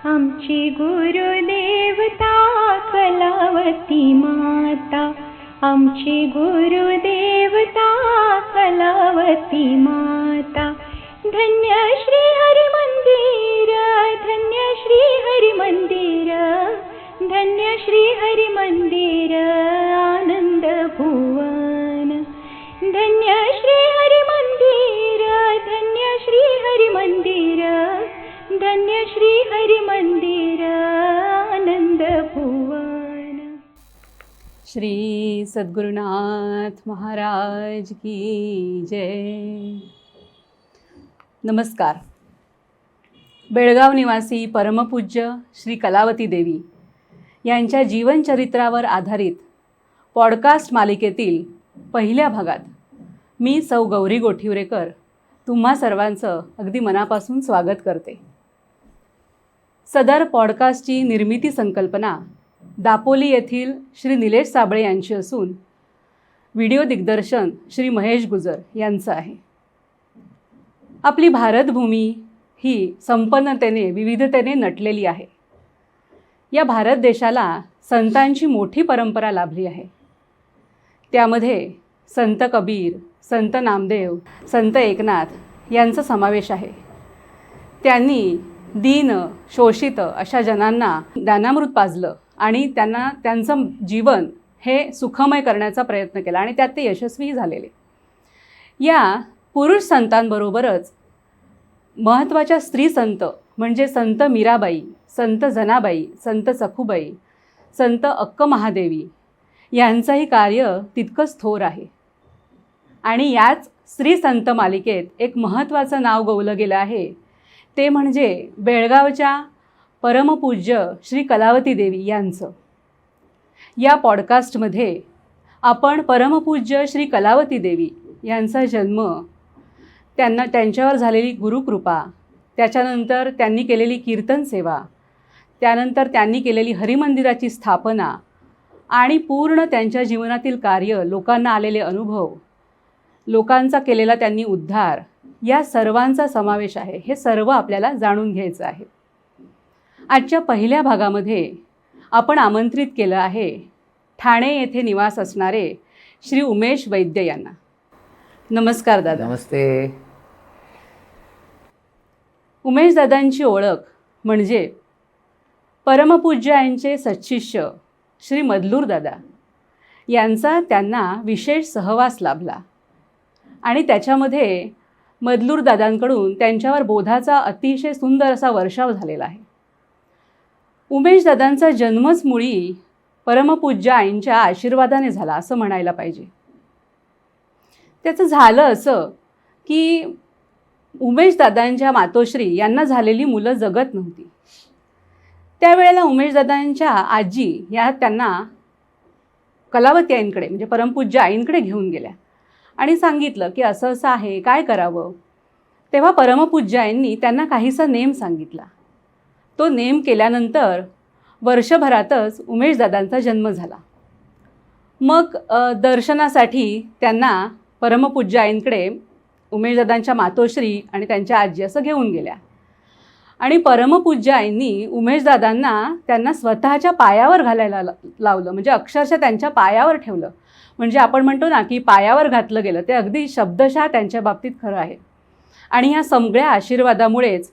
आमची गुरुदेवता कलावती माता, आमची गुरुदेवता कलावती माता. धन्य श्री हरी मंदिर, धन्य श्री हरी मंदिर, धन्य श्री हरी मंदिर आनंद भुवन. धन्य श्री हरी मंदिर, धन्य श्री हरी मंदिर, धन्य श्री हरी मंदिर आनंद भुवन. श्री सद्गुरुनाथ महाराज की जय. नमस्कार. बेळगाव निवासी परमपूज्य श्री कलावती देवी यांच्या जीवनचरित्रावर आधारित पॉडकास्ट मालिकेतील पहिल्या भागात मी सौ गौरी गोठिवरेकर तुम्हा सर्वांचं अगदी मनापासून स्वागत करते. सदर पॉडकास्टची निर्मिती संकल्पना दापोली येथील श्री निलेश साबळे यांची असून व्हिडिओ दिग्दर्शन श्री महेश गुजर यांचं आहे. आपली भारतभूमी ही संपन्नतेने विविधतेने नटलेली आहे. या भारत देशाला संतांची मोठी परंपरा लाभली आहे. त्यामध्ये संत कबीर, संत नामदेव, संत एकनाथ यांचा समावेश आहे. त्यांनी दीन शोषित अशा जनांना ज्ञानामृत पाजलं आणि त्यांना त्यांचं जीवन हे सुखमय करण्याचा प्रयत्न केला आणि त्यात ते यशस्वीही झालेले. या पुरुष संतांबरोबरच महत्त्वाच्या स्त्री संत म्हणजे संत मीराबाई, संत जनाबाई, संत सखुबाई, संत अक्क महादेवी यांचंही कार्य तितकंच थोर आहे. आणि याच स्त्री संत मालिकेत एक महत्त्वाचं नाव गौलं गेलं आहे, ते म्हणजे बेळगावच्या परमपूज्य श्री कलावती देवी यांचं. या पॉडकास्टमध्ये आपण परमपूज्य श्री कलावती देवी यांचा जन्म, त्यांच्यावर झालेली गुरुकृपा, त्याच्यानंतर त्यांनी केलेली कीर्तन सेवा, त्यानंतर त्यांनी केलेली हरिमंदिराची स्थापना आणि पूर्ण त्यांच्या जीवनातील कार्य, लोकांना आलेले अनुभव, लोकांचा केलेला त्यांनी उद्धार, या सर्वांचा समावेश आहे. हे सर्व आपल्याला जाणून घ्यायचं आहे. आजच्या पहिल्या भागामध्ये आपण आमंत्रित केलं आहे ठाणे येथे निवास असणारे श्री उमेश वैद्य यांना. नमस्कार दादा. नमस्ते. उमेश दादांची ओळख म्हणजे परमपूज्य यांचे सच्शिष्य श्री मधलूर दादा यांचा त्यांना विशेष सहवास लाभला आणि त्याच्यामध्ये मधलूर दादांकडून त्यांच्यावर बोधाचा अतिशय सुंदर असा वर्षाव झालेला आहे. उमेश दादांचा जन्मच मुळी परमपूज्य आईंच्या आशीर्वादाने झाला असं म्हणायला पाहिजे. त्याचं झालं असं की उमेश दादांच्या मातोश्री यांना झालेली मुलं जगत नव्हती. त्यावेळेला उमेश दादांच्या आजी या त्यांना कलावती आईंकडे म्हणजे परमपूज्य आईंकडे घेऊन गेल्या आणि सांगितलं की असं असं आहे, काय करावं. तेव्हा परमपूज्य आईंनी त्यांना काहीसा नेम सांगितला. तो नेम केल्यानंतर वर्षभरातच उमेश दादांचा जन्म झाला. मग दर्शनासाठी त्यांना परमपूज्य आईंकडे उमेश दादांच्या मातोश्री आणि त्यांच्या आजी असं घेऊन गेल्या आणि परमपूज्य आईंनी उमेश दादांना त्यांना स्वतःच्या पायावर घालायला लावलं. म्हणजे अक्षरशः त्यांच्या पायावर ठेवलं. म्हणजे आपण म्हणतो ना की पायावर घातलं गेलं, ते अगदी शब्दशः त्यांच्या बाबतीत खरं आहे. आणि ह्या सगळ्या आशीर्वादामुळेच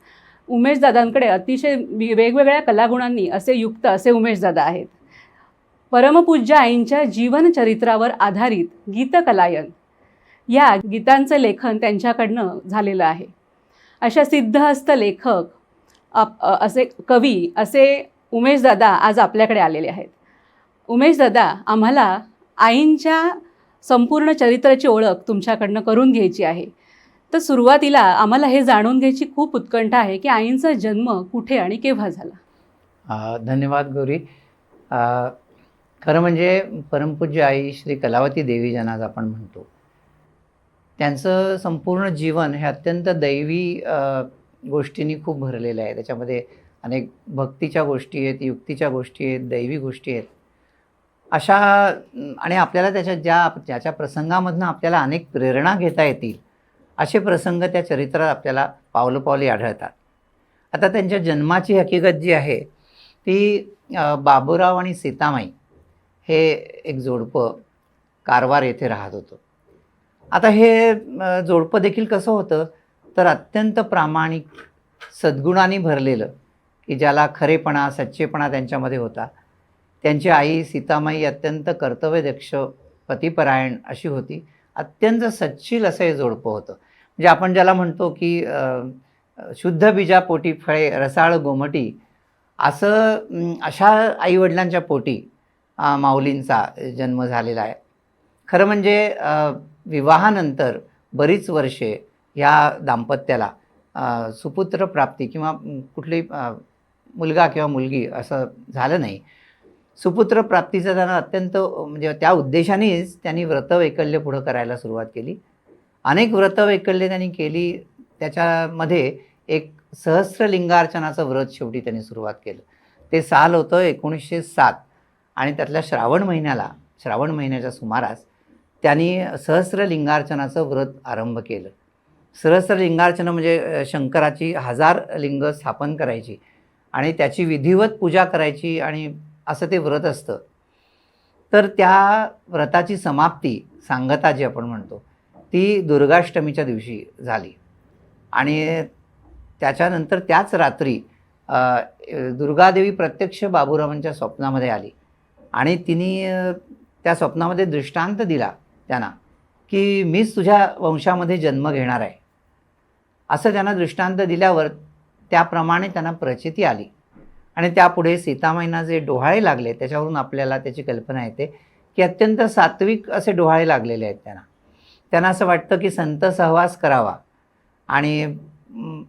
उमेशदादांकडे अतिशय वेगवेगळ्या कलागुणांनी असे युक्त असे उमेशदादा आहेत. परमपूज्य आईंच्या जीवनचरित्रावर आधारित गीतकलायन या गीतांचं लेखन त्यांच्याकडनं झालेलं आहे. अशा सिद्धहस्त लेखक असे कवी असे उमेशदादा आज आपल्याकडे आलेले आहेत. उमेशदादा, आम्हाला आईंच्या संपूर्ण चरित्राची ओळख तुमच्याकडनं करून घ्यायची आहे. तर सुरुवातीला आम्हाला हे जाणून घ्यायची खूप उत्कंठा आहे की आईंचा जन्म कुठे आणि केव्हा झाला. धन्यवाद गौरी. खरं म्हणजे परमपूज्य आई श्री कलावती देवी ज्यांना आज आपण म्हणतो, त्यांचं संपूर्ण जीवन हे अत्यंत दैवी गोष्टींनी खूप भरलेलं आहे. त्याच्यामध्ये अनेक भक्तीच्या गोष्टी आहेत, युक्तीच्या गोष्टी आहेत, दैवी गोष्टी आहेत. अशा आणि आपल्याला ज्याच्या प्रसंगामधनं आपल्याला अनेक प्रेरणा घेता येतील असे प्रसंग त्या चरित्रात आपल्याला पावलोपावली आढळतात. आता त्यांच्या जन्माची हकीकत जी आहे ती बाबूराव आणि सीतामाई हे एक जोडपं कारवार येथे राहत होतं. आता हे जोडपं देखील कसं होतं तर अत्यंत प्रामाणिक, सद्गुणांनी भरलेलं, की ज्याला खरेपणा, सच्चेपणा त्यांच्यामध्ये होता. त्यांची आई सीतामाई अत्यंत कर्तव्यदक्ष, पतिपरायण अशी होती. अत्यंत सच्शील असं हे जोडपं होतं. म्हणजे आपण ज्याला म्हणतो की शुद्ध बीजापोटी फळे रसाळ गोमटी, असं अशा आईवडिलांच्या पोटी माऊलींचा जन्म झालेला आहे. खरं म्हणजे विवाहानंतर बरीच वर्षे ह्या दाम्पत्याला सुपुत्र प्राप्ती किंवा कुठली मुलगा किंवा मुलगी असं झालं नाही. सुपुत्र प्राप्तीचं त्यांना अत्यंत म्हणजे त्या उद्देशानेच त्यांनी व्रतवैकल्य पुढं करायला सुरुवात केली. अनेक व्रतवैकल्य त्यांनी केली. त्याच्यामध्ये एक सहस्रलिंगार्चनाचं व्रत शेवटी त्यांनी सुरुवात केलं. ते साल होतं 1907 आणि त्यातल्या श्रावण महिन्याच्या सुमारास त्यांनी सहस्रलिंगार्चनाचं व्रत आरंभ केलं. सहस्रलिंगार्चना म्हणजे शंकराची 1000 लिंग स्थापन करायची आणि त्याची विधिवत पूजा करायची आणि असं ते व्रत असतं. तर त्या व्रताची समाप्ती सांगता जी आपण म्हणतो ती दुर्गाष्टमीच्या दिवशी झाली आणि त्याच्यानंतर त्याच रात्री दुर्गादेवी प्रत्यक्ष बाबूरावांच्या स्वप्नामध्ये आली आणि तिने त्या स्वप्नामध्ये दृष्टांत दिला त्यांना की मीच तुझ्या वंशामध्ये जन्म घेणार आहे. असं त्यांना दृष्टांत दिल्यावर त्याप्रमाणे त्यांना प्रचिती आली आणि त्यापुढे सीतामाईंना जे डोहाळे लागले त्याच्यावरून आपल्याला त्याची कल्पना येते की अत्यंत सात्विक असे डोहाळे लागलेले आहेत त्यांना असं वाटतं की संत सहवास करावा आणि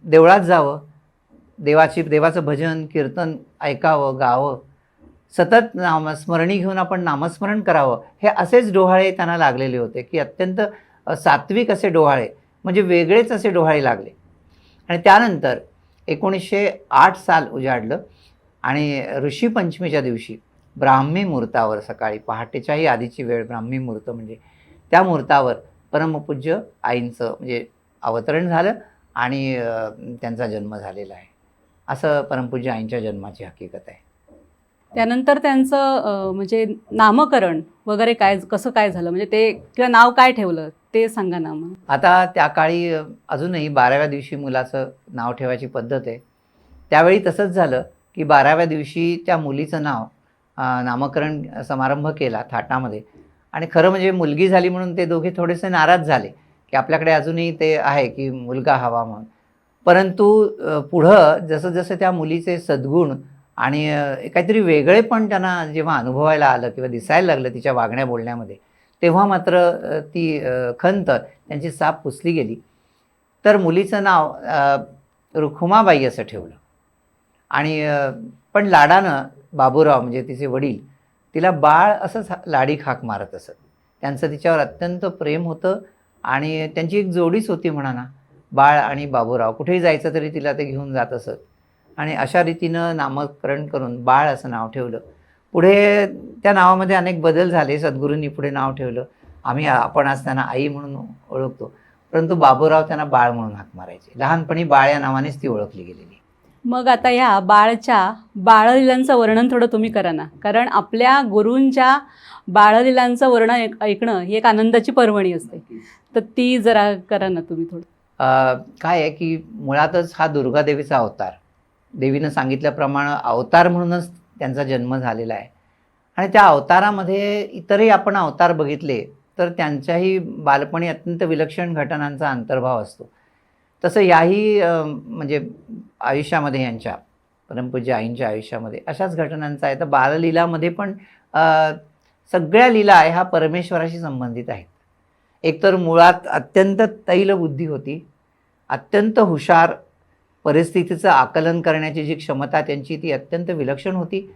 देवळात जावं, देवाचं भजन कीर्तन ऐकावं, गावं, सतत नामस्मरणी घेऊन आपण नामस्मरण करावं, हे असेच डोहाळे त्यांना लागलेले होते की अत्यंत सात्विक असे डोहाळे, म्हणजे वेगळेच असे डोहाळे लागले. आणि त्यानंतर 1908 साल उजाडलं आणि ऋषीपंचमीच्या दिवशी ब्राह्मी मुहूर्तावर सकाळी पहाटेच्याही आधीची वेळ, ब्राह्मी मुहूर्त म्हणजे त्या मुहूर्तावर परमपूज्य आईंचं म्हणजे अवतरण झालं आणि त्यांचा जन्म झालेला आहे. असं परमपूज्य आईंच्या जन्माची हकीकत आहे. त्यानंतर त्यांचं म्हणजे नामकरण वगैरे कसं काय झालं, म्हणजे ते किंवा नाव काय ठेवलं ते सांगा ना मग. आता त्या काळी अजूनही 12व्या दिवशी मुलाचं नाव ठेवायची पद्धत आहे. त्यावेळी तसंच झालं की 12व्या दिवशी त्या मुलीचं नाव नामकरण समारंभ केला थाटामध्ये आणि खरं म्हणजे मुलगी झाली म्हणून ते दोघे थोडेसे नाराज झाले की आपल्याकडे अजूनही ते आहे की मुलगा हवा म्हणून. परंतु पुढं जसं जसं त्या मुलीचे सद्गुण आणि काहीतरी वेगळे पण त्यांना जेव्हा अनुभवायला आलं किंवा दिसायला लागलं तिच्या वागण्या बोलण्यामध्ये, तेव्हा मात्र ती खंत त्यांची साप पुसली गेली. तर मुलीचं नाव रुखुमाबाई असं ठेवलं आणि पण लाडानं बाबूराव म्हणजे तिचे वडील तिला बाळ असंच लाडीक हाक मारत असत. त्यांचं तिच्यावर अत्यंत प्रेम होतं आणि त्यांची एक जोडीच होती म्हणा ना, बाळ आणि बाबूराव. कुठेही जायचं तरी तिला ते घेऊन जात असत आणि अशा रीतीनं नामकरण करून बाळ असं नाव ठेवलं. पुढे त्या नावामध्ये अनेक बदल झाले. सद्गुरूंनी पुढे नाव ठेवलं. आपण आज त्यांना आई म्हणून ओळखतो, परंतु बाबूराव त्यांना बाळ म्हणून हाक मारायचे. लहानपणी बाळ या नावानेच ती ओळखली गेलेली. मग आता ह्या बाळलीलांचं वर्णन थोडं तुम्ही करा ना, कारण आपल्या गुरूंच्या बाळलीलांचं वर्णन ऐकणं ही एक आनंदाची पर्वणी असते, तर ती जरा करा ना तुम्ही थोडं. काय आहे की मुळातच हा दुर्गादेवीचा अवतार, देवीनं सांगितल्याप्रमाणे अवतार म्हणूनच त्यांचा जन्म झालेला आहे आणि त्या अवतारामध्ये इतरही आपण अवतार बघितले तर त्यांच्याही बालपणी अत्यंत विलक्षण घटनांचा अंतर्भाव असतो. तसं याही म्हणजे आयुष्यामध्ये यांच्या परमपूज्य आईंच्या आयुष्यामध्ये अशाच घटनांचा आहे. तर बाललीलामध्ये पण सगळ्या लीला ह्या परमेश्वराशी संबंधित आहेत. एकतर मुळात अत्यंत तैलबुद्धी होती, अत्यंत हुशार, परिस्थितीचं आकलन करण्याची जी क्षमता त्यांची ती अत्यंत विलक्षण होती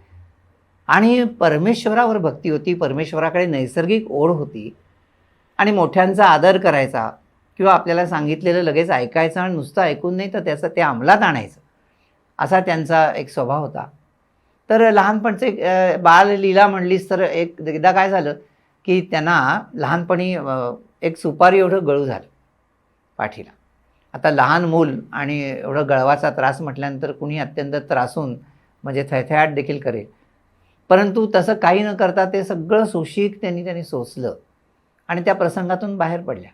आणि परमेश्वरावर भक्ती होती, परमेश्वराकडे नैसर्गिक ओढ होती आणि मोठ्यांचा आदर करायचा किंवा आपल्याला सांगितलेलं लगेच ऐकायचं आणि नुसतं ऐकून नाही तर त्याचं ते अंमलात आणायचं असा त्यांचा एक स्वभाव होता. तर लहानपणचे बाललीला म्हणलीस तर एकदा काय झालं की त्यांना लहानपणी एक सुपारी एवढं गळू झालं पाठीला आता लहान मूल आणि एवढं गळवाचा त्रास म्हटल्यानंतर कुणी अत्यंत त्रासून म्हणजे थैथयाट देखील करेल. परंतु तसं काही न करता ते सगळं सुशीक त्यांनी सोसलं आणि त्या प्रसंगातून बाहेर पडल्या.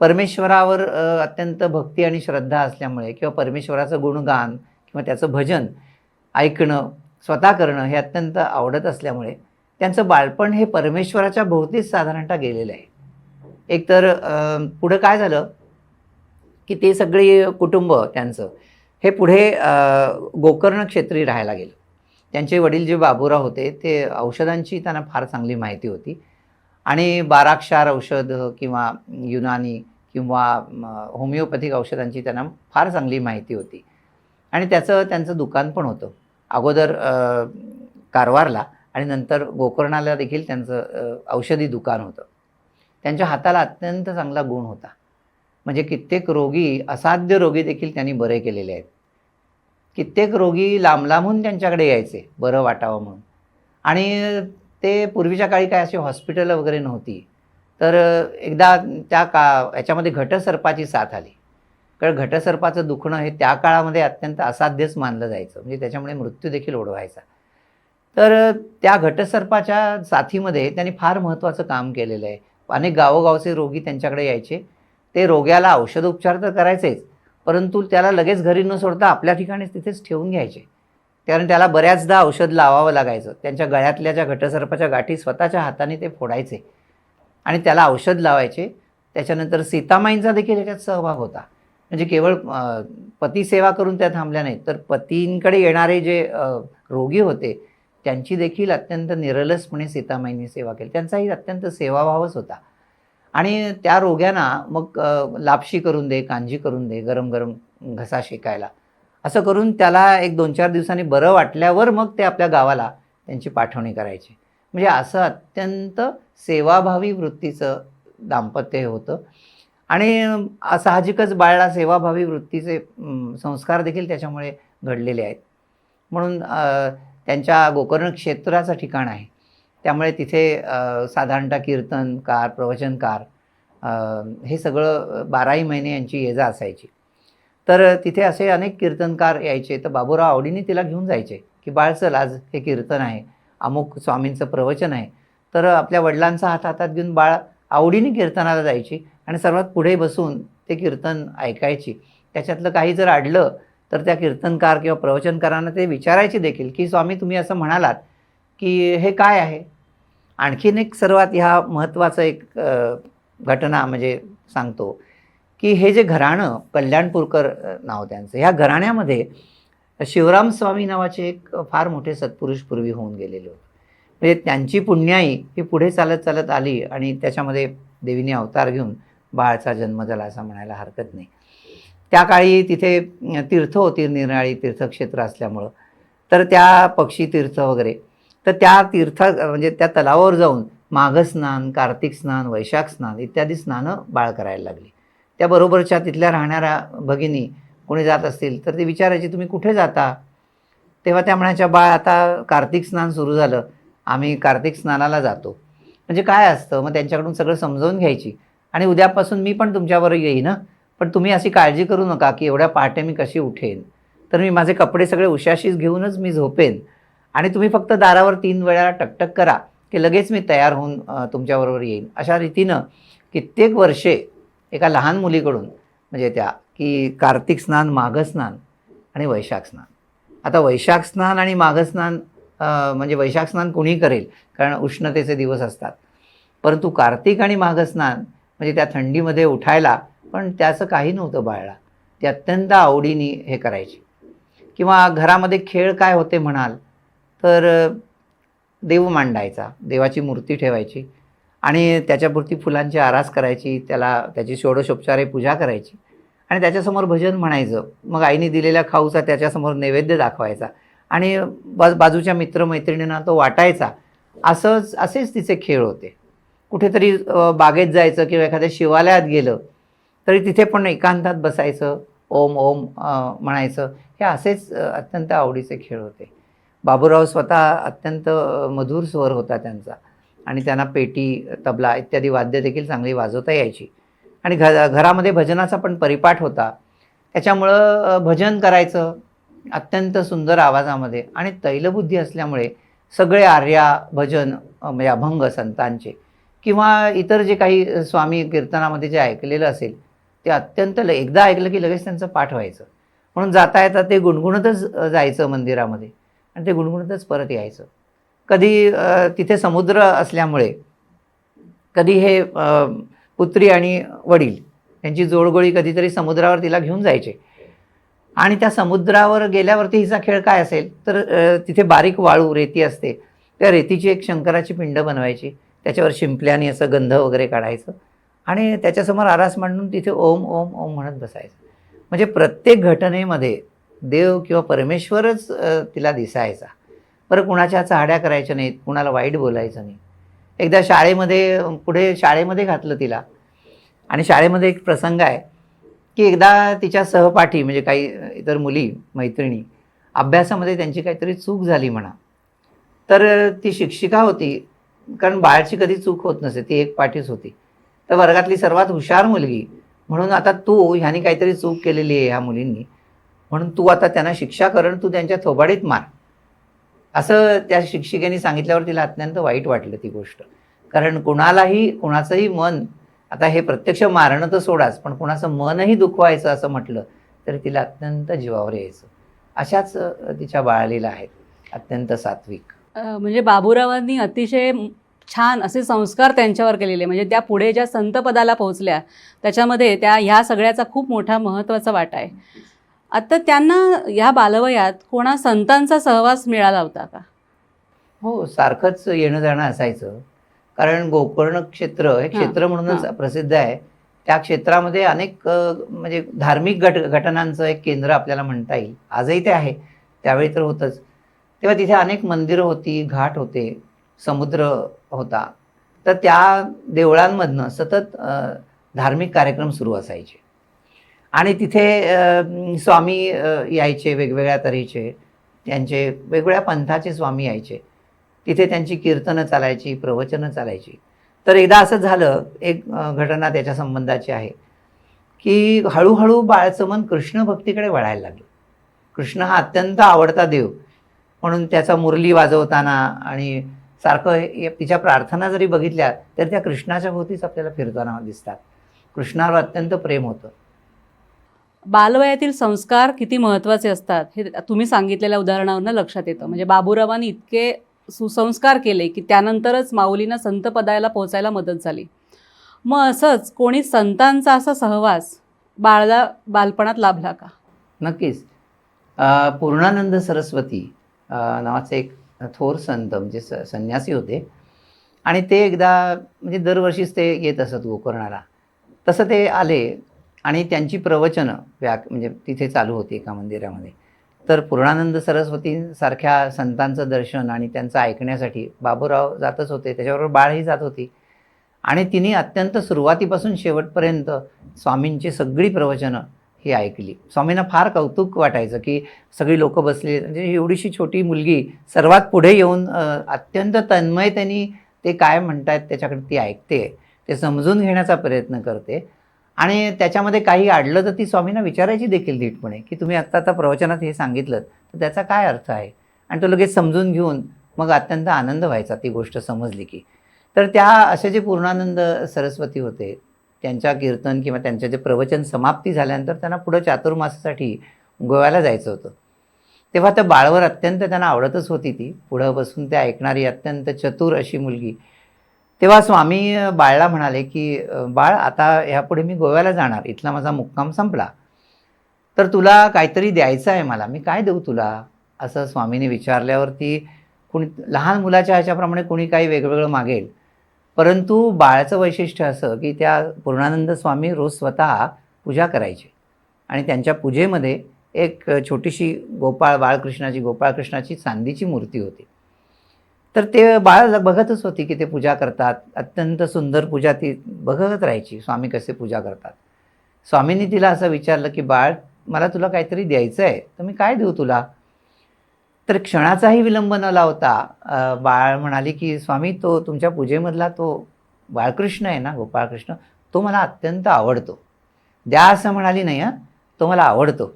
परमेश्वरावर अत्यंत भक्ती आणि श्रद्धा असल्यामुळे किंवा परमेश्वराचं गुणगान किंवा त्याचं भजन ऐकणं, स्वतः करणं हे अत्यंत आवडत असल्यामुळे त्यांचं बालपण हे परमेश्वराच्या भोवतीच साधारणतः गेलेलं आहे. एकतर पुढं काय झालं की ते सगळे कुटुंब त्यांचं हे पुढे गोकर्ण क्षेत्री राहायला गेलं. त्यांचे वडील जे बाबूराव होते ते औषधांची त्यांना फार चांगली माहिती होती आणि 12 औषधं किंवा युनानी किंवा होमिओपॅथिक औषधांची त्यांना फार चांगली माहिती होती आणि त्यांचं दुकान पण होतं. अगोदर कारवारला आणि नंतर गोकर्णाला देखील त्यांचं औषधी दुकान होतं. त्यांच्या हाताला अत्यंत चांगला गुण होता. म्हणजे कित्येक रोगी, असाध्य रोगी देखील त्यांनी बरे केलेले आहेत. कित्येक रोगी लांब लांबून त्यांच्याकडे यायचे बरं वाटावं म्हणून. आणि ते पूर्वीच्या काळी काय अशी हॉस्पिटल वगैरे नव्हती. तर एकदा याच्यामध्ये घटसर्पाची साथ आली. कारण घटसर्पाचं दुखणं हे त्या काळामध्ये अत्यंत असाध्यच मानलं जायचं, म्हणजे त्याच्यामुळे मृत्यू देखील ओढवायचा. तर त्या घटसर्पाच्या साथीमध्ये त्यांनी फार महत्त्वाचं काम केलेलं आहे. अनेक गावोगावचे रोगी त्यांच्याकडे यायचे. ते रोग्याला औषधोपचार तर करायचेच, परंतु त्याला लगेच घरी न सोडता आपल्या ठिकाणीच तिथेच ठेवून घ्यायचे. कारण त्याला बऱ्याचदा औषध लावावं लागायचं. त्यांच्या गळ्यातल्या ज्या घटसर्पाच्या गाठी स्वतःच्या हाताने ते फोडायचे आणि त्याला औषध लावायचे. त्याच्यानंतर सीतामाईंचा देखील याच्यात सहभाग होता. म्हणजे केवळ पतीसेवा करून त्या थांबल्या नाहीत, तर पतींकडे येणारे जे रोगी होते त्यांची देखील अत्यंत निरलसपणे सीतामाईंनी सेवा केली. त्यांचाही अत्यंत सेवाभावच होता. आणि त्या रोग्यांना मग लापशी करून दे, कांजी करून दे, गरम गरम घसा शेकायला, असं करून त्याला 1-2-4 दिवसांनी बरं वाटल्यावर मग ते आपल्या गावाला त्यांची पाठवणी करायची. म्हणजे असं अत्यंत सेवाभावी वृत्तीचं दाम्पत्य होतं. आणि साहजिकच बाळाला सेवाभावी वृत्तीचे संस्कार देखील त्याच्यामुळे घडलेले आहेत. म्हणून त्यांच्या गोकर्ण क्षेत्राचं ठिकाण आहे, त्यामुळे तिथे साधारणतः कीर्तनकार, प्रवचनकार हे सगळं 12ही महिने यांची ये-जा असायची. तर तिथे असे अनेक कीर्तनकार यायचे. तर बाबूराव आवडीने तिला घेऊन जायचे की बाळ चल, आज हे कीर्तन आहे, अमुक स्वामींचं प्रवचन आहे. तर आपल्या वडिलांचा हात हातात घेऊन बाळ आवडीने कीर्तनाला जायची आणि सर्वात पुढे बसून ते कीर्तन ऐकायची. त्याच्यातलं काही जर अडलं तर त्या कीर्तनकार किंवा प्रवचनकारांना ते विचारायचे देखील की स्वामी तुम्ही असं म्हणालात की हे काय आहे. आणखीन एक सर्वात ह्या महत्त्वाचं एक घटना म्हणजे सांगतो की हे जे घराणं कल्याणपूरकर नाव त्यांचं, ह्या घराण्यामध्ये शिवराम स्वामी नावाचे एक फार मोठे सत्पुरुष पूर्वी होऊन गेलेले होते. म्हणजे त्यांची पुण्याई ही पुढे चालत चालत आली आणि त्याच्यामध्ये देवीने अवतार घेऊन बाळाचा जन्म झाला असं म्हणायला हरकत नाही. त्या काळी तिथे तीर्थ होती, निराळी तीर्थक्षेत्र असल्यामुळं. तर त्या पक्षी तीर्थ वगैरे, तर त्या म्हणजे त्या तलावावर जाऊन माघस्नान, कार्तिक स्नान, वैशाख स्नान इत्यादी स्नानं बाळ करायला लागली. त्याबरोबरच्या तिथल्या राहणाऱ्या भगिनी कोणी जात असतील तर ते विचारायचे तुम्ही कुठे जाता. तेव्हा त्या म्हणायच्या बाळ आता कार्तिक स्नान सुरू झालं, आम्ही कार्तिक स्नानाला जातो. म्हणजे काय असतं, मग त्यांच्याकडून सगळं समजावून घ्यायची आणि उद्यापासून मी पण तुमच्याबरोबर येईन, पण तुम्ही अशी काळजी करू नका की एवढ्या पहाटे मी कशी उठेन. तर मी माझे कपडे सगळे उशाशीच घेऊनच मी झोपेन आणि तुम्ही फक्त दारावर 3 वेळा टकटक करा की लगेच मी तयार होऊन तुमच्याबरोबर येईन. अशा रीतीनं कित्येक वर्षे एका लहान मुलीकडून म्हणजे त्या की कार्तिक स्नान, माघस्नान आणि वैशाख स्नान. आता वैशाख स्नान आणि माघस्नान म्हणजे वैशाख स्नान कुणी करेल कारण उष्णतेचे दिवस असतात, परंतु कार्तिक आणि माघस्नान म्हणजे त्या थंडीमध्ये उठायला पण त्याचं काही नव्हतं बाळाला. ते अत्यंत आवडीने हे करायचे. किंवा घरामध्ये खेळ काय होते म्हणाल तर देव मांडायचा, देवाची मूर्ती ठेवायची आणि त्याच्यापुरती फुलांची आरास करायची, त्याची षोडशोपचारे पूजा करायची आणि त्याच्यासमोर भजन म्हणायचं. मग आईने दिलेल्या खाऊचा त्याच्यासमोर नैवेद्य दाखवायचा आणि बाजूच्या मित्रमैत्रिणींना तो वाटायचा. असेच तिचे खेळ होते. कुठेतरी बागेत जायचं किंवा एखाद्या शिवालयात गेलं तरी तिथे पण एकांतात बसायचं, ओम ओम म्हणायचं. हे असेच अत्यंत आवडीचे खेळ होते. बाबूराव स्वतः अत्यंत मधुर स्वर होता त्यांचा आणि त्यांना पेटी, तबला इत्यादी वाद्य देखील चांगली वाजवता यायची. आणि घरामध्ये भजनाचा पण परिपाठ होता. त्याच्यामुळं भजन करायचं अत्यंत सुंदर आवाजामध्ये, आणि तैलबुद्धी असल्यामुळे सगळे आर्या भजन म्हणजे अभंग संतांचे किंवा इतर जे काही स्वामी कीर्तनामध्ये जे ऐकलेलं असेल ते अत्यंत एकदा ऐकलं की लगेच त्यांचं पाठ व्हायचं. म्हणून जाता येता ते गुणगुणतच जायचं मंदिरामध्ये आणि ते गुणगुणतच परत यायचं. कधी तिथे समुद्र असल्यामुळे कधी हे पुत्री आणि वडील यांची जोडगोळी कधीतरी समुद्रावर तिला घेऊन जायचे, आणि त्या समुद्रावर गेल्यावरती हिचा खेळ काय असेल तर तिथे बारीक वाळू रेती असते, त्या रेतीची एक शंकराची पिंड बनवायची, त्याच्यावर शिंपल्याने असं गंध वगैरे काढायचं आणि त्याच्यासमोर आरास मांडून तिथे ओम ओम ओम म्हणत बसायचं. म्हणजे प्रत्येक घटनेमध्ये देव किंवा परमेश्वरच तिला दिसायचा. बरं, कुणाच्या चाहड्या करायच्या नाहीत, कुणाला वाईट बोलायचं नाही. एकदा पुढे शाळेमध्ये घातलं तिला, आणि शाळेमध्ये एक प्रसंग आहे की एकदा तिच्या सहपाठी म्हणजे काही इतर मुली मैत्रिणी अभ्यासामध्ये त्यांची काहीतरी चूक झाली म्हणा, तर ती शिक्षिका होती, कारण बाळाची कधी चूक होत नसे, ती एक पाठीच होती. तर वर्गातली सर्वात हुशार मुलगी म्हणून आता तू ह्यानी काहीतरी चूक केलेली आहे ह्या मुलींनी, म्हणून तू आता त्यांना शिक्षा कर, तू त्यांच्या थोबाडीत मार, असं त्या शिक्षिकेने सांगितल्यावर तिला अत्यंत वाईट वाटलं ती गोष्ट. कारण कुणाचंही मन, आता हे प्रत्यक्ष मारणं तर सोडाच, पण कुणाचं मनही दुखवायचं असं म्हटलं तरी तिला अत्यंत जीवावर यायचं. अशाच तिच्या बाळालीला आहेत, अत्यंत सात्विक. म्हणजे बाबूरावांनी अतिशय छान असे संस्कार त्यांच्यावर केलेले, म्हणजे त्या पुढे ज्या संतपदाला पोहोचल्या त्याच्यामध्ये ह्या सगळ्याचा खूप मोठा महत्त्वाचा वाटा आहे. आता त्यांना ह्या बालवयात कोणा संतांचा सहवास मिळाला होता का? हो, सारखंच येणं जाणं असायचं. कारण गोकर्ण क्षेत्र हे क्षेत्र म्हणूनच प्रसिद्ध आहे. त्या क्षेत्रामध्ये अनेक म्हणजे धार्मिक घटनांचं एक केंद्र आपल्याला म्हणता येईल. आजही ते आहे, त्यावेळी तर होतंच. तेव्हा तिथे अनेक मंदिरं होती, घाट होते, समुद्र होता. तर त्या देवळांमधनं सतत धार्मिक कार्यक्रम सुरू असायचे, आणि तिथे स्वामी यायचे वेगवेगळ्या तऱ्हेचे, त्यांचे वेगवेगळ्या पंथाचे स्वामी यायचे. तिथे त्यांची कीर्तनं चालायची, प्रवचनं चालायची. तर एकदा असं झालं, एक घटना त्याच्या संबंधाची आहे की हळूहळू बाळाचं मन कृष्ण भक्तीकडे वळायला लागलं. कृष्ण हा अत्यंत आवडता देव, म्हणून त्याचा मुरली वाजवताना आणि सारखं तिच्या प्रार्थना जरी बघितल्या तर त्या कृष्णाच्या भोवतीच आपल्याला फिरताना दिसतात. कृष्णावर अत्यंत प्रेम होतं. बालवयातील संस्कार किती महत्त्वाचे असतात हे तुम्ही सांगितलेल्या उदाहरणावरून लक्षात येतं. म्हणजे बाबूरावांनी इतके सुसंस्कार केले की त्यानंतरच माऊलींना संत पदाला पोहोचायला मदत झाली. मग असंच कोणी संतांचा असा सहवास बालपणात लाभला का? नक्कीच. पूर्णानंद सरस्वती नावाचे एक थोर संत म्हणजे संन्यासी होते, आणि ते एकदा म्हणजे दरवर्षीच ते येत असत गोकर्णाला. तसं ते आले आणि त्यांची प्रवचनं म्हणजे तिथे चालू होती एका मंदिरामध्ये. तर पूर्णानंद सरस्वतींसारख्या संतांचं दर्शन आणि त्यांचं ऐकण्यासाठी बाबूराव जातच होते, त्याच्याबरोबर बाळही जात होती. आणि तिने अत्यंत सुरुवातीपासून शेवटपर्यंत स्वामींची सगळी प्रवचनं ही ऐकली. स्वामींना फार कौतुक वाटायचं की सगळी लोक बसली, म्हणजे एवढीशी छोटी मुलगी सर्वात पुढे येऊन अत्यंत तन्मयतेने ते काय म्हणतायत त्याच्याकडे ती ऐकते, ते समजून घेण्याचा प्रयत्न करते. आणि त्याच्यामध्ये काही अडलं तर ती स्वामींना विचारायची देखील धीटपणे की तुम्ही आता प्रवचनात हे सांगितलं तर त्याचा काय अर्थ आहे, आणि तो लगेच समजून घेऊन मग अत्यंत आनंद व्हायचा ती गोष्ट समजली की. तर त्या असे जे पूर्णानंद सरस्वती होते, त्यांच्या कीर्तन किंवा त्यांच्या जे प्रवचन समाप्ती झाल्यानंतर त्यांना पुढं चातुर्मासासाठी गोव्याला जायचं होतं. तेव्हा त्या बाळावर अत्यंत त्यांना आवडतच होती ती, पुढं बसून त्या ऐकणारी अत्यंत चतुर अशी मुलगी. तेव्हा स्वामी बाळला म्हणाले की बाळ, आता ह्यापुढे मी गोव्याला जाणार, इथला माझा मुक्काम संपला, तर तुला काहीतरी द्यायचं आहे मला, मी काय देऊ तुला, असं स्वामींनी विचारल्यावरती कुणी लहान मुलाच्या ह्याच्याप्रमाणे कुणी काही वेगवेगळं मागेल. परंतु बाळाचं वैशिष्ट्य असं की त्या पूर्णानंद स्वामी रोज स्वतः पूजा करायचे, आणि त्यांच्या पूजेमध्ये एक छोटीशी गोपाळकृष्णाची चांदीची मूर्ती होती. तर ते बाळ बघतच होती की ते पूजा करतात, अत्यंत सुंदर पूजा ती बघत राहायची, स्वामी कसे पूजा करतात. स्वामींनी तिला असं विचारलं की बाळ, मला तुला काहीतरी द्यायचं आहे, तर मी काय देऊ तुला. तर क्षणाचाही विलंब न लावता बाळ म्हणाली की स्वामी, तो तुमच्या पूजेमधला तो बाळकृष्ण आहे ना, गोपाळकृष्ण, तो मला अत्यंत आवडतो. द्या असं म्हणाली नाही, हां, तो मला आवडतो.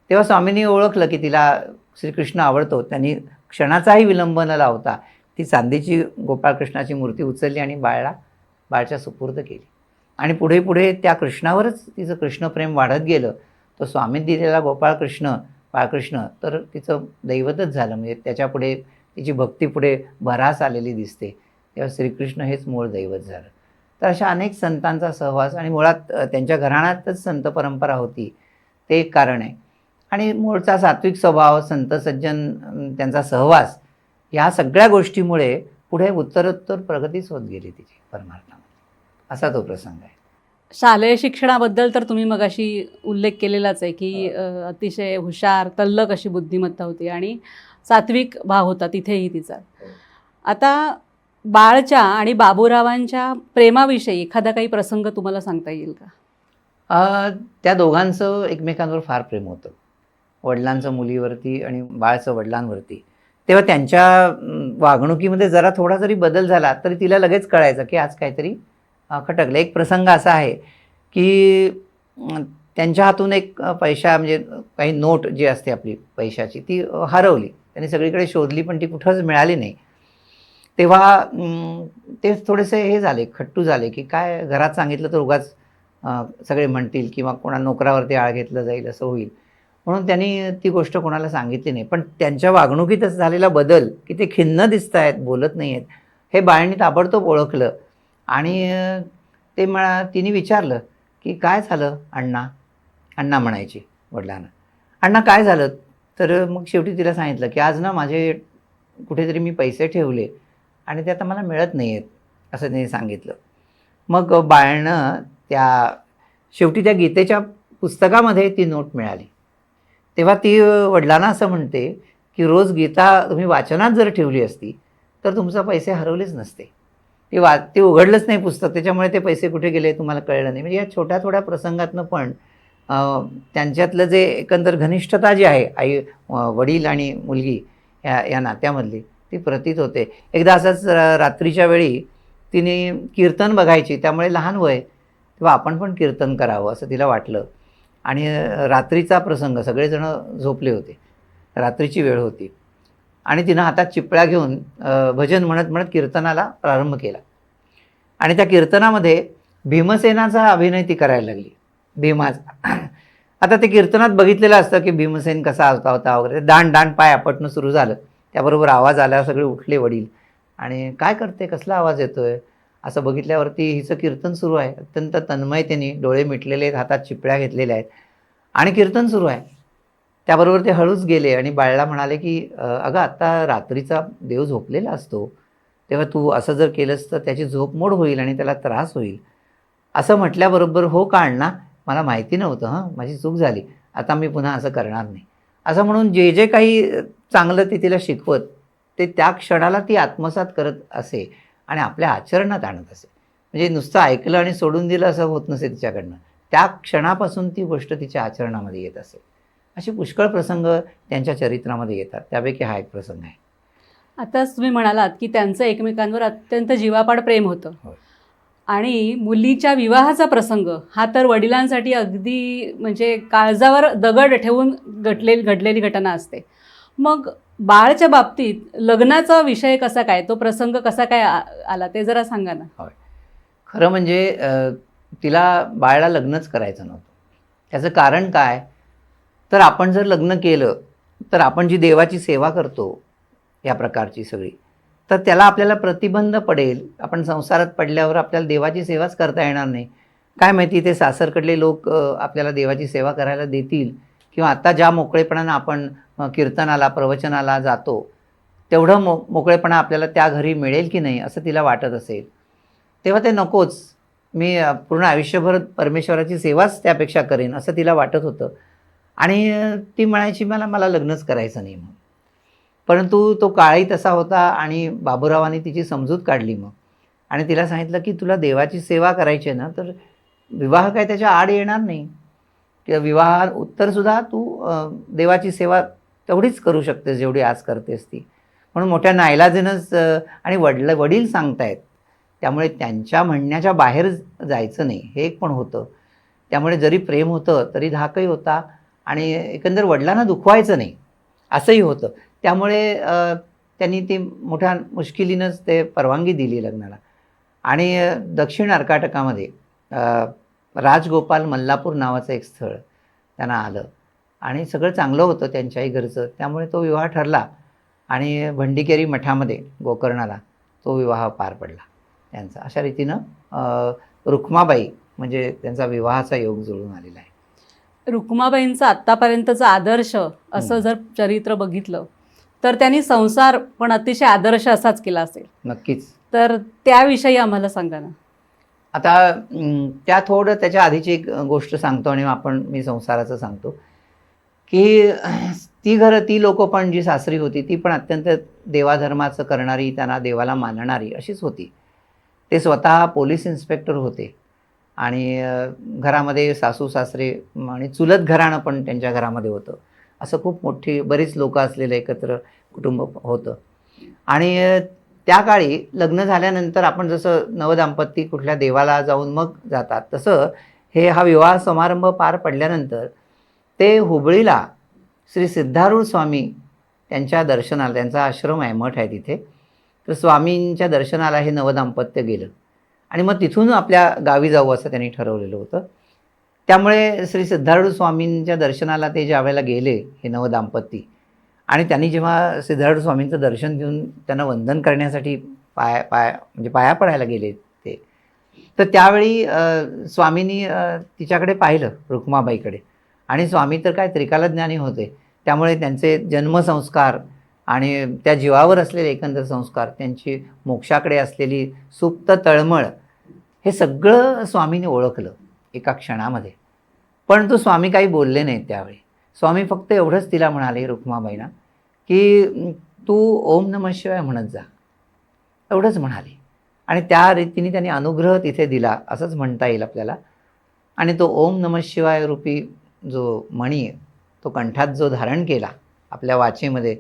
तेव्हा स्वामींनी ओळखलं की तिला श्रीकृष्ण आवडतो. त्यांनी क्षणाचाही विलंब न लावता ती चांदीची गोपाळकृष्णाची मूर्ती उचलली आणि बाळच्या सुपूर्द केली. आणि पुढे पुढे त्या कृष्णावरच तिचं कृष्णप्रेम वाढत गेलं. तो स्वामींनी दिलेला बाळकृष्ण तर तिचं दैवतच झालं. म्हणजे त्याच्यापुढे तिची भक्ती पुढे भरास आलेली दिसते. तेव्हा श्रीकृष्ण हेच मूळ दैवत झालं. तर अशा अनेक संतांचा सहवास आणि मुळात त्यांच्या घराण्यातच संत परंपरा होती, ते एक कारण आहे. आणि मूळचा सात्विक स्वभाव, संत सज्जन त्यांचा सहवास, ह्या सगळ्या गोष्टीमुळे पुढे उत्तरोत्तर प्रगतीच होत गेली तिची परमार्थामध्ये. असा तो प्रसंग आहे. शालेय शिक्षणाबद्दल तर तुम्ही मगाशी उल्लेख केलेलाच आहे की अतिशय हुशार, तल्लख अशी बुद्धिमत्ता होती आणि सात्विक भाव होता तिथेही तिचा. आता बाळच्या आणि बाबूरावांच्या प्रेमाविषयी एखादा काही प्रसंग तुम्हाला सांगता येईल का? त्या दोघांचं एकमेकांवर फार प्रेम होतं. वडिलांचं मुलीवरती आणि बाळचं वडिलांवरती. तेव्हा त्यांच्या वागणुकीमध्ये जरा थोडा जरी बदल झाला तरी तिला लगेच कळायचं की आज काहीतरी खटकलं. एक प्रसंग असा आहे की त्यांच्या हातून एक पैसा म्हणजे काही नोट जी असते आपली पैशाची ती हरवली. त्यांनी सगळीकडे शोधली पण ती कुठंच मिळाली नाही. तेव्हा ते थोडेसे हे झाले, खट्टू झाले की काय घरात सांगितलं तर उगाच सगळे म्हणतील किंवा कोणा नोकरावरती आळ घेतलं जाईल असं होईल. म्हणून त्यांनी ती गोष्ट कोणाला सांगितली नाही. पण त्यांच्या वागणुकीतच झालेला बदल की ते खिन्न दिसत आहेत, बोलत नाही आहेत, हे बाळांनी ताबडतोब ओळखलं. आणि तिने विचारलं की काय झालं अण्णा? अण्णा म्हणायची वडिलांना. अण्णा काय झालं? तर मग शेवटी तिला सांगितलं की आज ना माझे कुठेतरी मी पैसे ठेवले आणि ते आता मला मिळत नाही आहेत असं त्यांनी सांगितलं. मग बाळनं शेवटी त्या गीतेच्या पुस्तकामध्ये ती नोट मिळाली. तेव्हा ती वडिलांना असं म्हणते की रोज गीता तुम्ही वाचनात जर ठेवली असती तर तुमचे पैसे हरवलेच नसते. ते उघडलंच नाही पुस्तक, त्याच्यामुळे ते पैसे कुठे गेले तुम्हाला कळलं नाही. म्हणजे या छोट्या थोड्या प्रसंगातनं पण त्यांच्यातलं जे एकंदर घनिष्ठता जी आहे आई वडील आणि मुलगी या नात्यामधली ती प्रतीत होते. एकदा असंच रात्रीच्या वेळी तिने कीर्तन बघायची, त्यामुळे लहान वय, तेव्हा आपण पण कीर्तन करावं असं तिला वाटलं. आणि रात्रीचा प्रसंग, सगळेजण झोपले होते, रात्रीची वेळ होती आणि तिनं हातात चिपळ्या घेऊन भजन म्हणत म्हणत कीर्तनाला प्रारंभ केला. आणि त्या कीर्तनामध्ये भीमसेनाचा अभिनय ती करायला लागली, भीमाचा. आता ते कीर्तनात बघितलेलं असतं की भीमसेन कसा होता वगैरे. दांड दांड पाय आपटणं सुरू झालं. त्याबरोबर आवाज आला, सगळे उठले वडील. आणि काय करते, कसला आवाज येतोय असं बघितल्यावरती हिचं कीर्तन सुरू आहे. अत्यंत तन्मयतेने, डोळे मिटलेले आहेत, हातात चिपळ्या घेतलेल्या आहेत आणि कीर्तन सुरू आहे. त्याबरोबर ते हळूच गेले आणि बाळला म्हणाले की अगं आता रात्रीचा देव झोपलेला असतो, तेव्हा तू असं जर केलंस तर त्याची झोप मोड होईल आणि त्याला त्रास होईल. असं म्हटल्याबरोबर हो का अण्णा, मला माहिती नव्हतं, हां माझी चूक झाली, आता मी पुन्हा असं करणार नाही असं म्हणून जे जे काही चांगलं ते तिला शिकवत ते त्या क्षणाला ती आत्मसात करत असे आणि आपल्या आचरणात आणत असे. म्हणजे नुसतं ऐकलं आणि सोडून दिलं असं होत नसे तिच्याकडनं. त्या क्षणापासून ती गोष्ट तिच्या आचरणामध्ये येत असे. असे पुष्कळ प्रसंग त्यांच्या चरित्रामध्ये येतात, त्यापैकी हा एक प्रसंग आहे. आताच तुम्ही म्हणालात की त्यांचं एकमेकांवर अत्यंत जीवापाड प्रेम होतं. होय. आणि मुलीच्या विवाहाचा प्रसंग हा तर वडिलांसाठी अगदी म्हणजे काळजावर दगड ठेवून घडलेली घटना असते. मग बाळच्या बाबतीत लग्नाचा विषय कसा काय, तो प्रसंग कसा काय आला ते जरा सांगा ना. होय, खरं म्हणजे तिला बाळाला लग्नच करायचं नव्हतं. त्याचं कारण काय, तर आपण जर लग्न केलं तर आपण जी देवाची सेवा करतो या प्रकारची सगळी, तर त्याला आपल्याला प्रतिबंध पडेल. आपण संसारात पडल्यावर आपल्याला देवाची सेवाच करता येणार नाही. काय माहिती ते सासरकडले लोक आपल्याला देवाची सेवा करायला देतील किंवा आता ज्या मोकळेपणानं आपण कीर्तनाला प्रवचनाला जातो तेवढं मोकळेपणा आपल्याला त्या घरी मिळेल की नाही असं तिला वाटत असेल. तेव्हा ते नकोच, मी पूर्ण आयुष्यभर परमेश्वराची सेवाच त्यापेक्षा करेन असं तिला वाटत होतं. आणि ती म्हणायची मला लग्नच करायचं नाही म्हणून. परंतु तो काळही तसा होता आणि बाबूरावांनी तिची समजूत काढली मग आणि तिला सांगितलं की तुला देवाची सेवा करायची आहे ना, तर विवाह काय त्याच्या आड येणार नाही किंवा विवाह उत्तरसुद्धा तू देवाची सेवा तेवढीच करू शकतेस जेवढी आज करतेस ती. म्हणून मोठ्या नाईलाजेनंच आणि वडील सांगतायत त्यामुळे त्यांच्या म्हणण्याच्या बाहेर जायचं नाही हे एक पण होतं. त्यामुळे जरी प्रेम होतं तरी धाकही होता आणि एकंदर वडिलांना दुखवायचं नाही असंही होतं. त्यामुळे त्यांनी ती मोठ्या मुश्किलीनंच ते परवानगी दिली लग्नाला. आणि दक्षिण अर्काटकामध्ये राजगोपाल मल्लापूर नावाचं एक स्थळ त्यांना आलं आणि सगळं चांगलं होतं त्यांच्याही घरचं. त्यामुळे तो विवाह ठरला आणि भंडीकेरी मठामध्ये गोकर्णाला तो विवाह पार पडला त्यांचा. अशा रीतीनं रुक्माबाई म्हणजे त्यांचा विवाहाचा योग जुळून आलेला आहे. रुक्माबाईंचा आत्तापर्यंतचा आदर्श असं जर चरित्र बघितलं तर त्यांनी संसार पण अतिशय आदर्श असाच केला असेल. नक्कीच. तर त्याविषयी आम्हाला सांगा ना. आता त्या थोडं त्याच्या आधीची एक गोष्ट सांगतो आणि मी संसाराचं सांगतो की ती लोकं पण जी सासरी होती ती पण अत्यंत देवाधर्माचं करणारी, त्यांना देवाला मानणारी अशीच होती. ते स्वतः पोलीस इन्स्पेक्टर होते आणि घरामध्ये सासू सासरे आणि चुलत घराणं पण त्यांच्या घरामध्ये होतं. असं खूप मोठी बरीच लोकं असलेलं एकत्र कुटुंब होतं. आणि त्या काळी लग्न झाल्यानंतर आपण जसं नवदाम्पत्य कुठल्या देवाला जाऊन मग जातात तसं हा विवाह समारंभ पार पडल्यानंतर ते हुबळीला श्री सिद्धारूढ स्वामी त्यांच्या दर्शनाला, त्यांचा आश्रम आहे, मठ आहे तिथे, तर स्वामींच्या दर्शनाला हे नवदाम्पत्य गेलं आणि मग तिथून आपल्या गावी जाऊ असं त्यांनी ठरवलेलं होतं. त्यामुळे श्री सिद्धारूढ स्वामींच्या दर्शनाला ते ज्या वेळेला गेले हे नवदाम्पत्य आणि त्यांनी जेव्हा सिद्धारूढ स्वामींचं दर्शन घेऊन त्यांना वंदन करण्यासाठी पाया पडायला गेले ते, तर त्यावेळी स्वामींनी तिच्याकडे पाहिलं रुक्माबाईकडे आणि स्वामी तर काय त्रिकालज्ञानी होते. त्यामुळे त्यांचे जन्मसंस्कार आणि त्या जीवावर असलेले एकंदर संस्कार, त्यांची मोक्षाकडे असलेली सुप्त तळमळ हे सगळं स्वामींनी ओळखलं एका क्षणामध्ये. परंतु स्वामी काही बोलले नाहीत त्यावेळी. स्वामी फक्त एवढंच तिला म्हणाले रुक्माबाईंना की तू ओम नमः शिवाय म्हणत जा, एवढंच म्हणाले. आणि त्या रीतीने त्यांनी अनुग्रह तिथे दिला असंच म्हणता येईल आपल्याला. आणि तो ओम नमः शिवाय रूपी जो मणी तो कंठात जो धारण केला आपल्या वाचेमध्ये,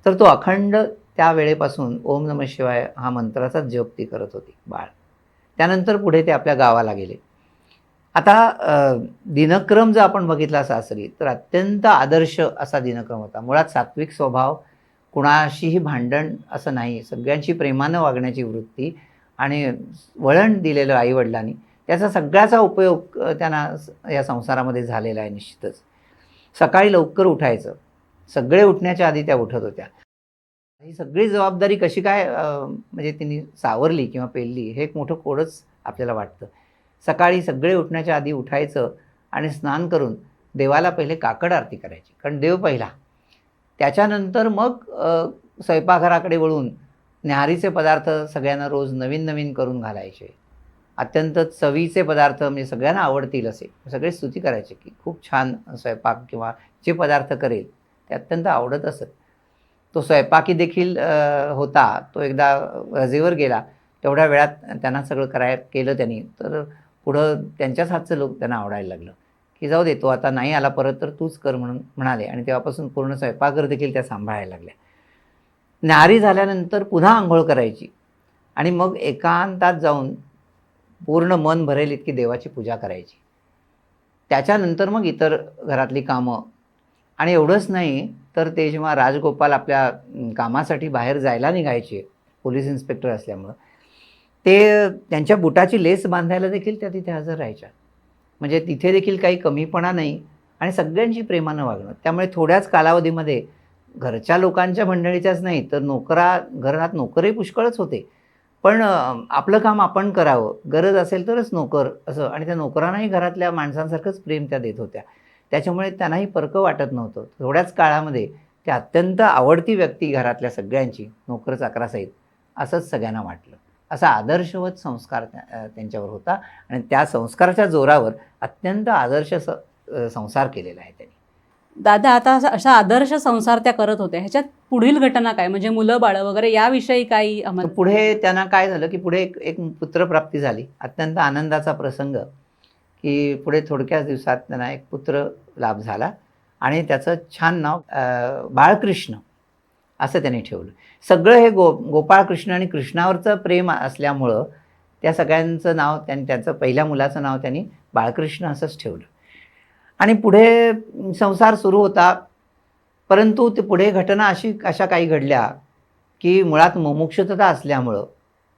तर तो अखंड त्या वेळेपासून ओम नमः शिवाय हा मंत्राचाच जप ती करत होती बाळ. त्यानंतर पुढे ते आपल्या गावाला गेले. आता दिनक्रम जर आपण बघितला सासरी तर अत्यंत आदर्श असा दिनक्रम होता. मुळात सात्विक स्वभाव, कुणाशीही भांडण असं नाही, सगळ्यांची प्रेमानं वागण्याची वृत्ती आणि वळण दिलेलं आईवडिलांनी, त्याचा सगळ्याचा उपयोग त्यांना या संसारामध्ये झालेला आहे. निश्चितच सकाळी लवकर उठायचं, सगळे उठण्याच्या आधी त्या उठत होत्या. ही सगळी जबाबदारी कशी काय म्हणजे तिने सावरली किंवा पेलली हे एक मोठं कोडच आपल्याला वाटतं. सकाळी सगळे उठण्याच्या आधी उठायचं आणि स्नान करून देवाला पहिले काकड आरती करायची, कारण देव पहिला. त्याच्यानंतर मग स्वयंपाकघराकडे वळून न्याहारीचे पदार्थ सगळ्यांना रोज नवीन नवीन करून घालायचे. अत्यंत चवीचे पदार्थ म्हणजे सगळ्यांना आवडतील असे सगळे स्तुती करायचे की खूप छान स्वयंपाक किंवा जे पदार्थ करेल ते अत्यंत आवडत असत. तो स्वयंपाकी देखील होता. तो एकदा रजेवर गेला, तेवढ्या वेळात त्यांना सगळं केलं त्यांनी. तर पुढं त्यांच्याच हातचं लोक त्यांना आवडायला लागलं की जाऊ दे, तो आता नाही आला परत तर तूच कर म्हणून म्हणाले. आणि तेव्हापासून पूर्ण स्वयंपाकघर देखील त्या सांभाळायला लागल्या. न्याहारी झाल्यानंतर पुन्हा आंघोळ करायची आणि मग एकांतात जाऊन पूर्ण मन भरेल इतकी देवाची पूजा करायची. त्याच्यानंतर मग इतर घरातली कामं. आणि एवढंच नाही तर ते जेव्हा राजगोपाल आपल्या कामासाठी बाहेर जायला निघायचे, पोलीस इन्स्पेक्टर असल्यामुळं, ते त्यांच्या बुटाची लेस बांधायला देखील त्या तिथे हजर राहायच्या. म्हणजे तिथे देखील काही कमीपणा नाही आणि सगळ्यांची प्रेमानं वागणं. त्यामुळे थोड्याच कालावधीमध्ये घरच्या लोकांच्या मंडळीच्याच नाही तर घरात नोकरही पुष्कळच होते. पण आपलं काम आपण करावं, गरज असेल तरच नोकर असं. आणि त्या नोकरांनाही घरातल्या माणसांसारखंच प्रेम त्या देत होत्या. त्याच्यामुळे त्यांनाही परकं वाटत नव्हतं. थोड्याच काळामध्ये त्या अत्यंत आवडती व्यक्ती घरातल्या सगळ्यांची, नोकर चाकरासहित असंच सगळ्यांना वाटलं. असा आदर्शवत संस्कार त्यांच्यावर होता आणि त्या संस्काराच्या जोरावर अत्यंत आदर्श संसार केलेला आहे त्यांनी. दादा, आता अशा आदर्श संसार त्या करत होत्या, ह्याच्यात पुढील घटना काय, म्हणजे मुलं बाळं वगैरे याविषयी काही आम्हाला? पुढे त्यांना काय झालं की पुढे एक पुत्रप्राप्ती झाली. अत्यंत आनंदाचा प्रसंग की पुढे थोडक्याच दिवसात त्यांना एक पुत्र लाभ झाला आणि त्याचं छान नाव बाळकृष्ण असं त्यांनी ठेवलं. सगळं हे गोपाळकृष्ण आणि कृष्णावरचं प्रेम असल्यामुळं त्या सगळ्यांचं नाव त्यांचं पहिल्या मुलाचं नाव त्यांनी बाळकृष्ण असंच ठेवलं. आणि पुढे संसार सुरू होता. परंतु ते पुढे घटना अशा काही घडल्या की मुळात मुमुक्षुता असल्यामुळं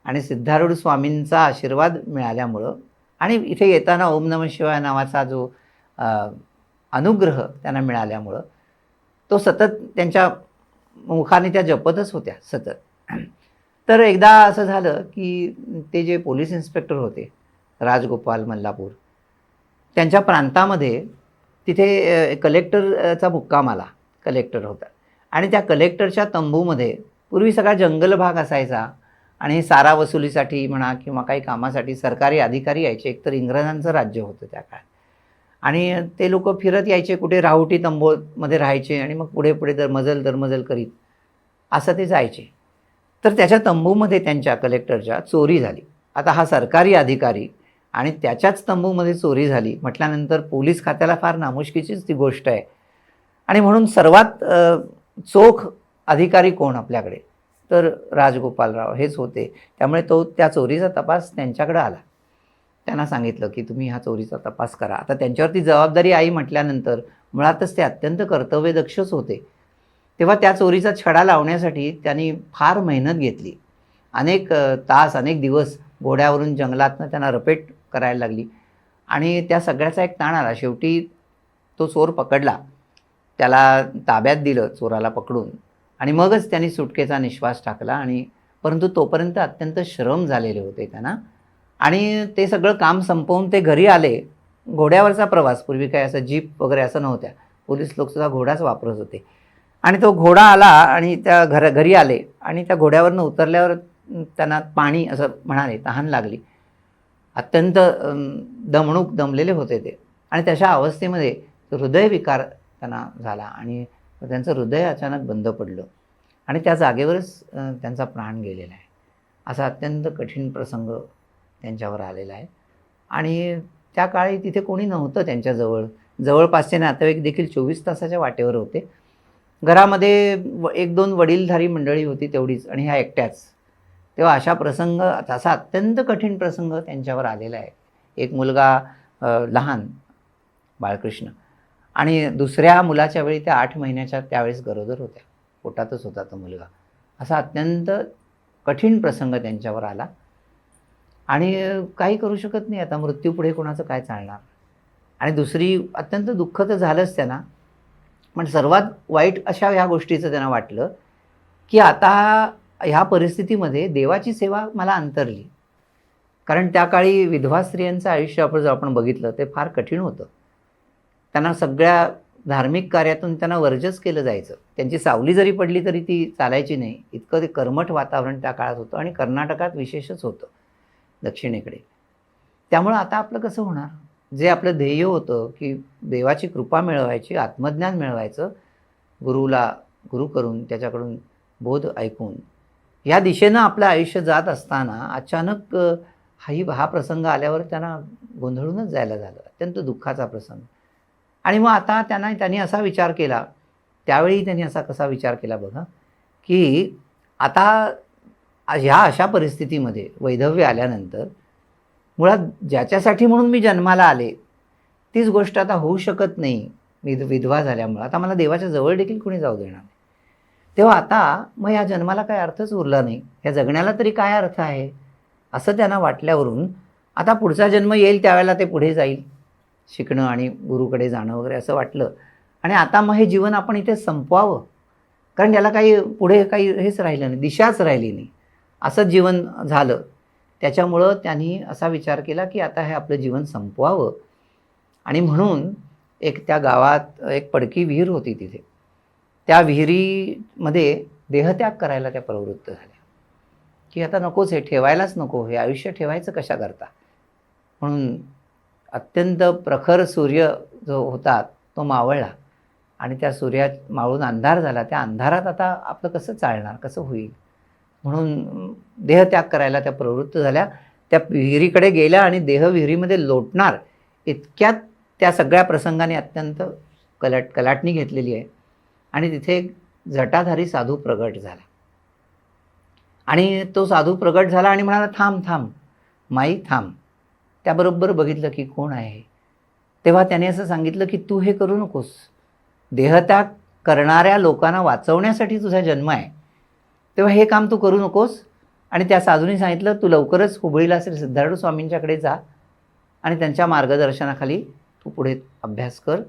आणि सिद्धारूढ स्वामींचा आशीर्वाद मिळाल्यामुळं आणि इथे येताना ओम नमः शिवाय नावाचा जो अनुग्रह त्यांना मिळाल्यामुळं तो सतत त्यांच्या मुखाने त्या जपतच होत्या सतत. तर एकदा असं झालं की ते जे पोलीस इन्स्पेक्टर होते राजगोपाल मल्लापूर, त्यांच्या प्रांतामध्ये तिथे कलेक्टरचा मुक्काम आला. कलेक्टर होता आणि त्या कलेक्टरच्या तंबूमध्ये पूर्वी सगळा जंगल भाग असायचा आणि सारा वसुलीसाठी म्हणा किंवा काही कामासाठी सरकारी अधिकारी यायचे. एकतर इंग्रजांचं राज्य होतं त्या काळात आणि ते लोक फिरत यायचे, कुठे राहुटी तंबूमध्ये राहायचे आणि मग पुढे पुढे दरमजल करीत असं ते जायचे. तर त्याच्या तंबूमध्ये त्यांच्या कलेक्टरच्या चोरी झाली. आता हा सरकारी अधिकारी आणि त्याच्याच तंबूमध्ये चोरी झाली म्हटल्यानंतर पोलीस खात्याला फार नामुष्कीचीच ती गोष्ट आहे. आणि म्हणून सर्वात चोख अधिकारी कोण आपल्याकडे, तर राजगोपालराव हेच होते. त्यामुळे त्या चोरीचा तपास त्यांच्याकडे आला. त्यांना सांगितलं की तुम्ही ह्या चोरीचा तपास करा. आता त्यांच्यावरती जबाबदारी आई म्हटल्यानंतर मुळातच ते अत्यंत कर्तव्यदक्षच होते. तेव्हा त्या चोरीचा छडा लावण्यासाठी त्यांनी फार मेहनत घेतली. अनेक तास अनेक दिवस घोड्यावरून जंगलातनं त्यांना रपेट करायला लागली आणि त्या सगळ्याचा एक ताण आला. शेवटी तो चोर पकडला, त्याला ताब्यात दिलं चोराला पकडून आणि मगच त्यांनी सुटकेचा निश्वास टाकला. आणि परंतु तोपर्यंत अत्यंत श्रम झालेले होते त्यांना आणि ते सगळं काम संपवून ते घरी आले. घोड्यावरचा प्रवास, पूर्वी काय असं जीप वगैरे असं नव्हत्या, पोलीस लोकसुद्धा घोडाच वापरत होते. आणि तो घोडा आला आणि त्या घरी आले आणि त्या घोड्यावरनं उतरल्यावर त्यांना पाणी असं म्हणाले तहान लागली. अत्यंत दमलेले होते ते आणि तशा अवस्थेमध्ये हृदयविकार त्यांना झाला आणि त्यांचं हृदय अचानक बंद पडलं आणि त्या जागेवरच त्यांचा प्राण गेलेला आहे. असा अत्यंत कठीण प्रसंग त्यांच्यावर आलेला आहे. आणि त्या काळी तिथे कोणी नव्हतं त्यांच्याजवळ. जवळपासचे नातेवाईक देखील 24 तासाच्या वाटेवर होते. घरामध्ये 1-2 वडीलधारी मंडळी होती तेवढीच आणि ह्या एकट्याच. तेव्हा अशा प्रसंग, असा अत्यंत कठीण प्रसंग त्यांच्यावर आलेला आहे. एक मुलगा लहान बाळकृष्ण आणि दुसऱ्या मुलाच्या वेळी त्या 8 महिन्याच्या त्यावेळेस गरोदर होत्या, पोटातच होता तो मुलगा. असा अत्यंत कठीण प्रसंग त्यांच्यावर आला आणि काही करू शकत नाही. आता मृत्यूपुढे कोणाचं काय चालणार. आणि दुसरी अत्यंत दुःख तर झालंच त्यांना, पण सर्वात वाईट अशा ह्या गोष्टीचं त्यांना वाटलं की आता ह्या परिस्थितीमध्ये देवाची सेवा मला अंतरली. कारण त्या काळी विधवा स्त्रियांचं आयुष्य आपण बघितलं ते फार कठीण होतं. त्यांना सगळ्या धार्मिक कार्यातून त्यांना वर्जच केलं जायचं. त्यांची सावली जरी पडली तरी ती चालायची नाही. इतकं ते कर्मठ वातावरण त्या काळात होतं आणि कर्नाटकात विशेषच होतं दक्षिणेकडे. त्यामुळं आता आपलं कसं होणार. जे आपलं ध्येय होतं की देवाची कृपा मिळवायची, आत्मज्ञान मिळवायचं, गुरु करून त्याच्याकडून बोध ऐकून या दिशेनं आपलं आयुष्य जात असताना अचानक हा प्रसंग आल्यावर त्यांना गोंधळूनच जायला झालं. अत्यंत दुःखाचा प्रसंग. आणि मग आता त्यांनी असा विचार केला, त्यावेळी त्यांनी असा कसा विचार केला बघा, की आता ह्या अशा परिस्थितीमध्ये वैधव्य आल्यानंतर मुळात ज्याच्यासाठी म्हणून मी जन्माला आले तीच गोष्ट आता होऊ शकत नाही विधवा झाल्यामुळं. आता मला देवाच्या जवळ देखील कोणी जाऊ देणार नाही. तेव्हा आता मग या जन्माला काय अर्थच उरला नाही, या जगण्याला तरी काय अर्थ आहे असं त्यांना वाटल्यावरून आता पुढचा जन्म येईल त्यावेळेला ते पुढे जाईल, शिकणं आणि गुरुकडे जाणं वगैरे असं वाटलं. आणि आता मग हे जीवन आपण इथे संपवावं, कारण याला काही पुढे काही हेच राहिलं नाही, दिशाच राहिली नाही, असं जीवन झालं. त्याच्यामुळं त्यांनी असा विचार केला की आता हे आपलं जीवन संपवावं. आणि म्हणून त्या गावात एक पडकी विहीर होती. तिथे त्या विहिरीमध्ये देहत्याग करायला त्या प्रवृत्त झाल्या की आता नकोच, हे ठेवायलाच नको, हे आयुष्य ठेवायचं कशा करता. म्हणून अत्यंत प्रखर सूर्य जो होता तो मावळला आणि त्या सूर्यात मावळून अंधार झाला. त्या अंधारात आता आपलं कसं चालणार, कसं होईल, म्हणून देहत्याग करायला त्या प्रवृत्त झाल्या. त्या विहिरीकडे गेल्या आणि देह विहिरीमध्ये लोटणार इतक्यात त्या सगळ्या प्रसंगाने अत्यंत कलाटणी घेतलेली आहे. आणि तिथे जटाधारी साधू प्रगट झाला. आणि तो साधू प्रगट झाला आणि म्हणाला, थांब थांब माई थांब. त्याबरोबर बघितलं की कोण आहे. तेव्हा त्याने असं सांगितलं की तू हे करू नकोस. देहत्याग करणाऱ्या लोकांना वाचवण्यासाठी तुझा जन्म आहे, तेव्हा हे काम तू करू नकोस. आणि त्या साधूंनी सांगितलं, तू लवकरच हुबळीला श्री सिद्धार्थ स्वामींच्याकडे जा आणि त्यांच्या मार्गदर्शनाखाली तू पुढे अभ्यास कर.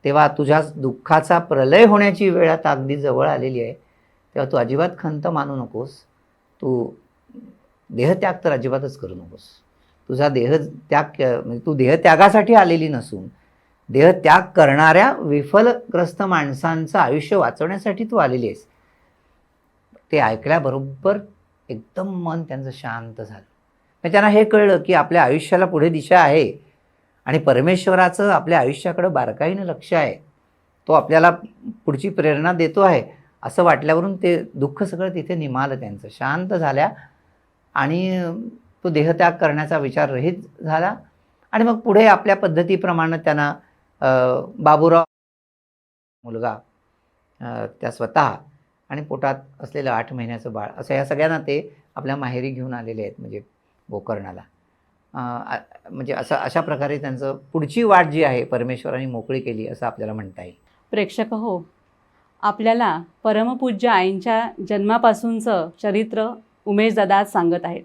तेव्हा तुझ्या दुःखाचा प्रलय होण्याची वेळ आता अगदी जवळ आलेली आहे, तेव्हा तू अजिबात खंत मानू नकोस. तू देहत्याग तर अजिबातच करू नकोस. तुझा देहत्याग म्हणजे तू देहत्यागासाठी आलेली नसून देहत्याग करणाऱ्या विफलग्रस्त माणसांचं आयुष्य वाचवण्यासाठी तू आलेली आहेस. ते ऐकल्याबरोबर एकदम मन त्यांचं शांत झालं. म्हणजे त्यांना हे कळलं की आपल्या आयुष्याला पुढे दिशा आहे आणि परमेश्वराचं आपल्या आयुष्याकडे बारकाईनं लक्ष आहे. तो आपल्याला पुढची प्रेरणा देतो आहे असं वाटल्यावरून ते दुःख सगळं तिथे निमालं त्यांचं. शांत झाल्या आणि तो देहत्याग करण्याचा विचार रहित झाला. आणि मग पुढे आपल्या पद्धतीप्रमाणे त्यांना बाबूराव मुलगा, त्या स्वतः आणि पोटात असलेलं 8 महिन्याचं बाळ, असं या सगळ्यांना ते आपल्या माहेरी घेऊन आलेले आहेत, म्हणजे गोकर्णाला. म्हणजे अशा प्रकारे त्यांचं पुढची वाट जी आहे परमेश्वराने मोकळी केली असं आपल्याला म्हणता येईल. प्रेक्षक हो, आपल्याला परमपूज्य आईंच्या जन्मापासूनचं चरित्र उमेशदादा आज सांगत आहेत.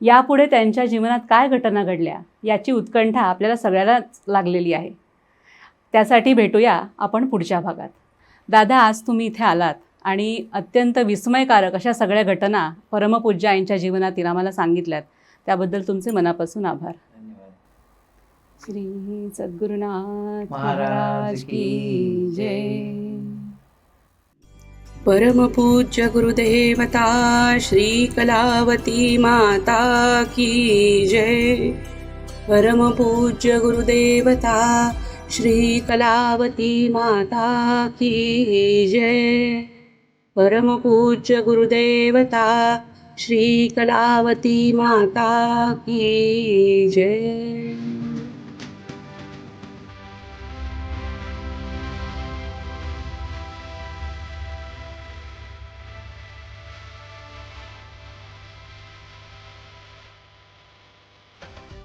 यापुढे त्यांच्या जीवनात काय घटना घडल्या याची उत्कंठा आपल्याला सगळ्यालाच लागलेली आहे. त्यासाठी भेटूया आपण पुढच्या भागात. दादा, आज तुम्ही इथे आलात आणि अत्यंत विस्मयकारक अशा सगळ्या घटना परमपूज्य आईंच्या जीवनातील आम्हाला सांगितल्यात, त्याबद्दल तुमचे मनापासून आभार. श्री सद्गुरुनाथ महाराज की जय. परमपूज्य गुरुदेवता श्री कलावती माता की जय. परमपूज्य गुरुदेवता श्री कलावती माता की जय. परमपूज्य गुरुदेवता श्री कलावती माता की जय.